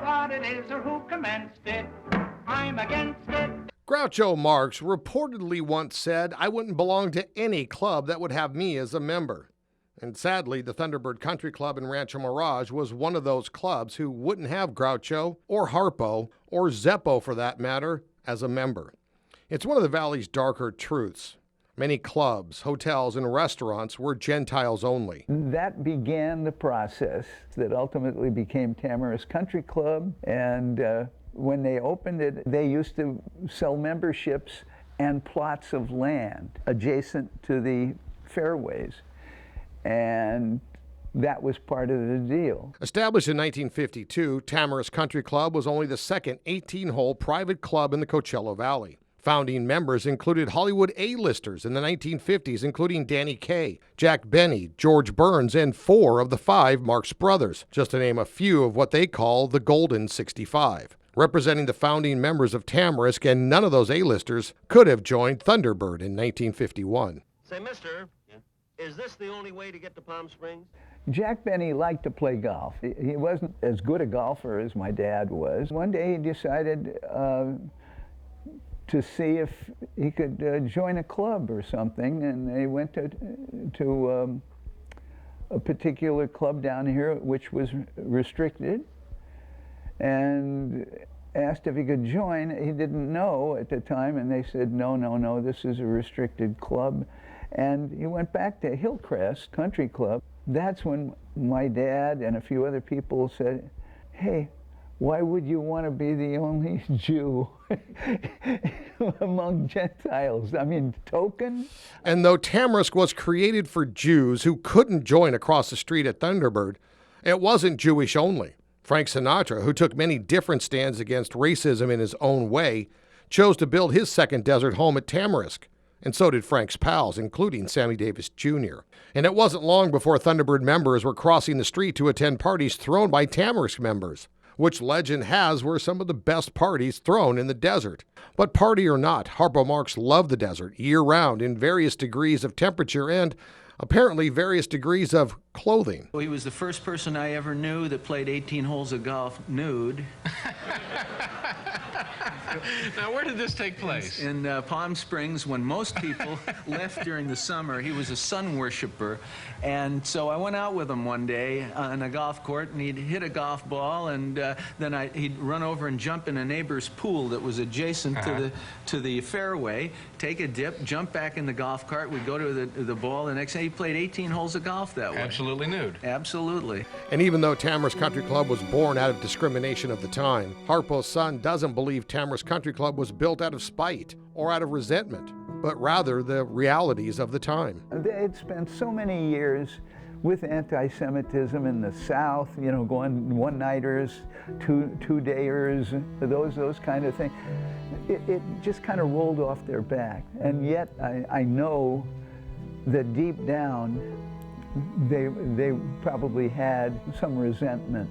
what it is or who commenced it. I'm against it. Groucho Marx reportedly once said, "I wouldn't belong to any club that would have me as a member." And sadly, the Thunderbird Country Club in Rancho Mirage was one of those clubs who wouldn't have Groucho or Harpo or Zeppo for that matter as a member. It's one of the Valley's darker truths. Many clubs, hotels, and restaurants were Gentiles only. That began the process that ultimately became Tamarisk Country Club, and when they opened it, they used to sell memberships and plots of land adjacent to the fairways, and that was part of the deal. Established in 1952, Tamarisk Country Club was only the second 18-hole private club in the Coachella Valley. Founding members included Hollywood A-listers in the 1950s, including Danny Kaye, Jack Benny, George Burns, and 4 of the 5 Marx Brothers, just to name a few of what they call the Golden 65. Representing the founding members of Tamarisk, and none of those A-listers could have joined Thunderbird in 1951. Say, mister, is this the only way to get to Palm Springs? Jack Benny liked to play golf. He wasn't as good a golfer as my dad was. One day he decided to see if he could join a club or something, and they went to a particular club down here which was restricted, and asked if he could join. He didn't know at the time, and they said, no, this is a restricted club. And he went back to Hillcrest Country Club. That's when my dad and a few other people said, hey, why would you want to be the only Jew among Gentiles? I mean, token? And though Tamarisk was created for Jews who couldn't join across the street at Thunderbird, it wasn't Jewish only. Frank Sinatra, who took many different stands against racism in his own way, chose to build his second desert home at Tamarisk. And so did Frank's pals, including Sammy Davis Jr. And it wasn't long before Thunderbird members were crossing the street to attend parties thrown by Tamarisk members, which legend has were some of the best parties thrown in the desert. But party or not, Harpo Marx loved the desert year-round in various degrees of temperature and apparently various degrees of clothing. Well, he was the first person I ever knew that played 18 holes of golf nude. Now, where did this take place? In Palm Springs, when most people left during the summer. He was a sun worshiper, and so I went out with him one day on a golf court, and he'd hit a golf ball, and then he'd run over and jump in a neighbor's pool that was adjacent to the fairway, take a dip, jump back in the golf cart. We'd go to the ball. The next day, he played 18 holes of golf that way. Absolutely nude. Absolutely. And even though Tamarisk Country Club was born out of discrimination of the time, Harpo's son doesn't believe Tamarisk Country Club was built out of spite or out of resentment, but rather the realities of the time. They had spent so many years with anti-Semitism in the South, you know, going one-nighters, two-dayers, those kind of things. It just kind of rolled off their back. And yet I know that deep down they probably had some resentment.